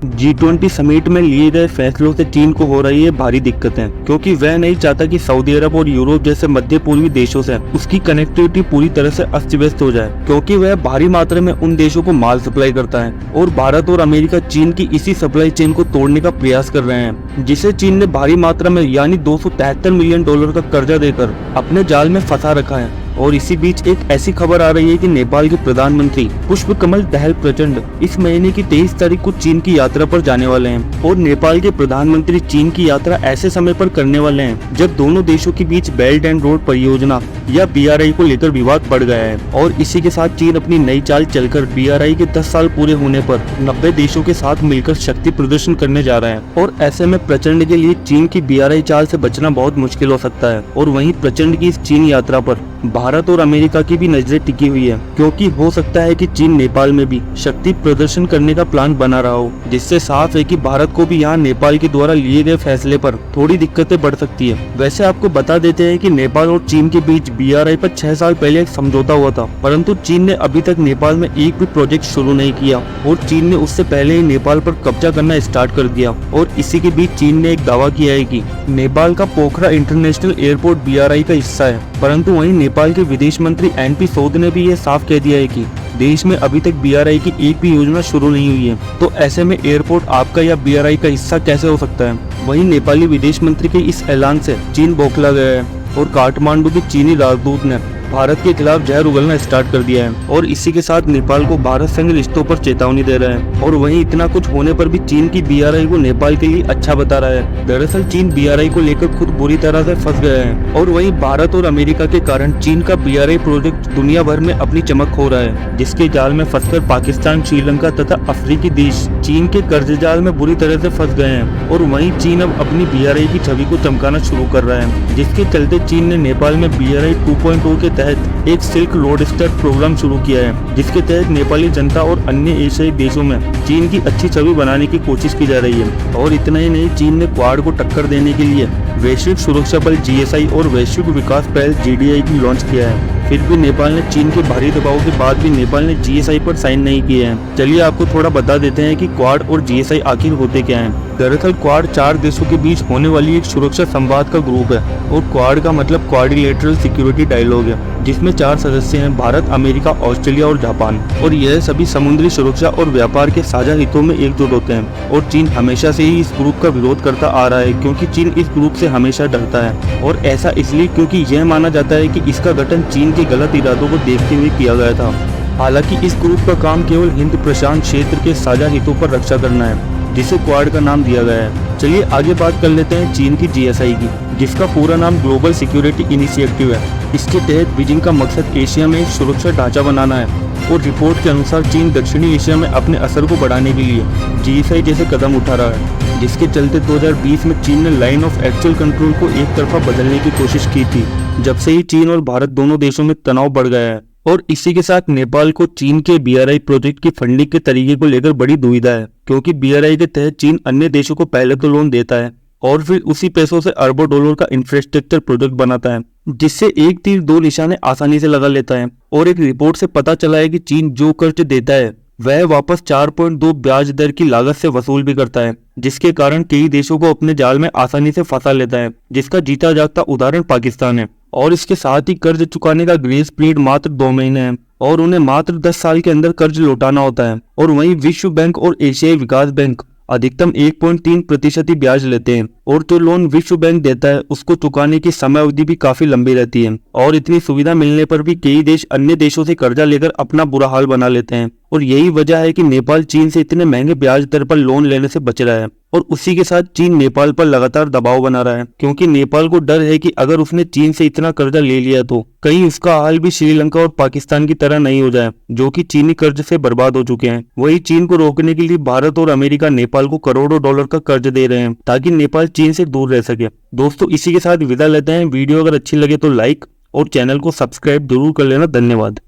G20 summit में लिए गए फैसलों से चीन को हो रही है भारी दिक्कतें, क्योंकि वह नहीं चाहता कि सऊदी अरब और यूरोप जैसे मध्य पूर्वी देशों से उसकी कनेक्टिविटी पूरी तरह से अस्त व्यस्त हो जाए, क्योंकि वह भारी मात्रा में उन देशों को माल सप्लाई करता है और भारत और अमेरिका चीन की इसी सप्लाई चेन को तोड़ने का प्रयास कर रहे हैं, जिसे चीन ने भारी मात्रा में यानी $273 मिलियन का कर्जा देकर अपने जाल में फंसा रखा है। और इसी बीच एक ऐसी खबर आ रही है कि नेपाल के प्रधानमंत्री पुष्पकमल दहल प्रचंड इस महीने की 23 तारीख को चीन की यात्रा पर जाने वाले हैं। और नेपाल के प्रधानमंत्री चीन की यात्रा ऐसे समय पर करने वाले हैं जब दोनों देशों के बीच बेल्ट एंड रोड परियोजना या BRI को लेकर विवाद बढ़ गया है। और इसी के साथ चीन अपनी नई चाल चलकर BRI के 10 साल पूरे होने पर 90 देशों के साथ मिलकर शक्ति प्रदर्शन करने जा रहा है। और ऐसे में प्रचंड के लिए चीन की BRI चाल से बचना बहुत मुश्किल हो सकता है। और वहीं प्रचंड की इस चीन यात्रा पर भारत और अमेरिका की भी नजरें टिकी हुई है, क्योंकि हो सकता है कि चीन नेपाल में भी शक्ति प्रदर्शन करने का प्लान बना रहा हो, जिससे साफ है कि भारत को भी यहाँ नेपाल के द्वारा लिए गए फैसले पर थोड़ी दिक्कतें बढ़ सकती है। वैसे आपको बता देते हैं कि नेपाल और चीन के बीच BRI पर 6 साल पहले एक समझौता हुआ था, परंतु चीन ने अभी तक नेपाल में एक भी प्रोजेक्ट शुरू नहीं किया और चीन ने उससे पहले ही नेपाल पर कब्जा करना स्टार्ट कर दिया। और इसी के बीच चीन ने एक दावा किया है कि नेपाल का पोखरा इंटरनेशनल एयरपोर्ट BRI का हिस्सा है, परंतु वहीं नेपाल के विदेश मंत्री NP सोद ने भी ये साफ कह दिया है कि देश में अभी तक BRI की एक भी योजना शुरू नहीं हुई है, तो ऐसे में एयरपोर्ट आपका या BRI का हिस्सा कैसे हो सकता है। वहीं नेपाली विदेश मंत्री के इस ऐलान से चीन बौखला गया है और काठमांडू के चीनी राजदूत ने भारत के खिलाफ जहर उगलना स्टार्ट कर दिया है। और इसी के साथ नेपाल को भारत संग रिश्तों पर चेतावनी दे रहा है। और वहीं इतना कुछ होने पर भी चीन की BRI को नेपाल के लिए अच्छा बता रहा है। दरअसल चीन BRI को लेकर खुद बुरी तरह से फंस गया है और वहीं भारत और अमेरिका के कारण चीन का BRI प्रोजेक्ट दुनिया भर में अपनी चमक खो रहा है, जिसके जाल में फंसकर पाकिस्तान, श्रीलंका तथा अफ्रीकी देश चीन के कर्ज जाल में बुरी तरह से फंस गए हैं। और वहीं चीन अब अपनी BRI की छवि को चमकाना शुरू कर रहा है, जिसके चलते चीन ने नेपाल में BRI 2.0 के तहत एक सिल्क रोड स्टार्ट प्रोग्राम शुरू किया है, जिसके तहत नेपाली जनता और अन्य एशियाई देशों में चीन की अच्छी छवि बनाने की कोशिश की जा रही है। और इतना ही नहीं, चीन ने क्वाड को टक्कर देने के लिए वैश्विक सुरक्षा बल GSI और वैश्विक विकास पहल GDI की लॉन्च किया है। फिर भी नेपाल ने चीन के भारी दबाव के बाद भी नेपाल ने GSI पर साइन नहीं किए हैं। चलिए आपको थोड़ा बता देते हैं कि क्वाड और GSI आखिर होते क्या हैं। दरअसल क्वाड 4 देशों के बीच होने वाली एक सुरक्षा संवाद का ग्रुप है और क्वाड का मतलब क्वाड्रिलेटरल सिक्योरिटी डायलॉग है, जिसमें 4 सदस्य हैं, भारत, अमेरिका, ऑस्ट्रेलिया और जापान। और यह सभी समुद्री सुरक्षा और व्यापार के साझा हितों में एकजुट होते हैं। और चीन हमेशा से ही इस ग्रुप का विरोध करता आ रहा है, क्योंकि चीन इस ग्रुप से हमेशा डरता है। और ऐसा इसलिए क्योंकि यह माना जाता है कि इसका गठन चीन के गलत इरादों को देखते हुए किया गया था। हालांकि इस ग्रुप का काम केवल हिंद प्रशांत क्षेत्र के साझा हितों पर रक्षा करना है, जिसे क्वाड का नाम दिया गया है। चलिए आगे बात कर लेते हैं चीन की GSI की, जिसका पूरा नाम ग्लोबल सिक्योरिटी इनिशिएटिव है। इसके तहत बीजिंग का मकसद एशिया में एक सुरक्षा ढांचा बनाना है। और रिपोर्ट के अनुसार चीन दक्षिणी एशिया में अपने असर को बढ़ाने के लिए GSI जैसे कदम उठा रहा है, जिसके चलते 2020 में चीन ने लाइन ऑफ एक्चुअल कंट्रोल को एक तरफा बदलने की कोशिश की थी। जब से ही चीन और भारत दोनों देशों में तनाव बढ़ गया है। और इसी के साथ नेपाल को चीन के BRI प्रोजेक्ट की फंडिंग के तरीके को लेकर बड़ी दुविधा है, क्योंकि BRI के तहत चीन अन्य देशों को पहले तो लोन देता है और फिर उसी पैसों से अरबों डॉलर का इंफ्रास्ट्रक्चर प्रोजेक्ट बनाता है, जिससे एक तीर दो निशाने आसानी से लगा लेता है। और एक रिपोर्ट से पता चला है कि चीन जो कर्ज देता है वह वापस 4.2 ब्याज दर की लागत से वसूल भी करता है, जिसके कारण कई देशों को अपने जाल में आसानी से फंसा लेता है, जिसका जीता जागता उदाहरण पाकिस्तान है। और इसके साथ ही कर्ज चुकाने का ग्रेस पीरियड मात्र 2 महीने है और उन्हें मात्र 10 साल के अंदर कर्ज लौटाना होता है। और वहीं विश्व बैंक और एशियाई विकास बैंक अधिकतम 1.3% ही ब्याज लेते हैं। और जो लोन विश्व बैंक देता है उसको चुकाने की समय अवधि भी काफी लंबी रहती है। और इतनी सुविधा मिलने पर भी कई देश अन्य देशों से कर्जा लेकर अपना बुरा हाल बना लेते हैं। और यही वजह है कि नेपाल चीन से इतने महंगे ब्याज दर पर लोन लेने से बच रहा है। और उसी के साथ चीन नेपाल पर लगातार दबाव बना रहा है, क्योंकि नेपाल को डर है कि अगर उसने चीन से इतना कर्जा ले लिया तो कहीं उसका हाल भी श्रीलंका और पाकिस्तान की तरह नहीं हो जाए, जो कि चीनी कर्ज से बर्बाद हो चुके हैं। वही चीन को रोकने के लिए भारत और अमेरिका नेपाल को करोड़ों डॉलर का कर्ज दे रहे हैं, ताकि नेपाल चीन से दूर रह सके। दोस्तों इसी के साथ विदा लेते हैं। वीडियो अगर अच्छी लगे तो लाइक और चैनल को सब्सक्राइब जरूर कर लेना। धन्यवाद।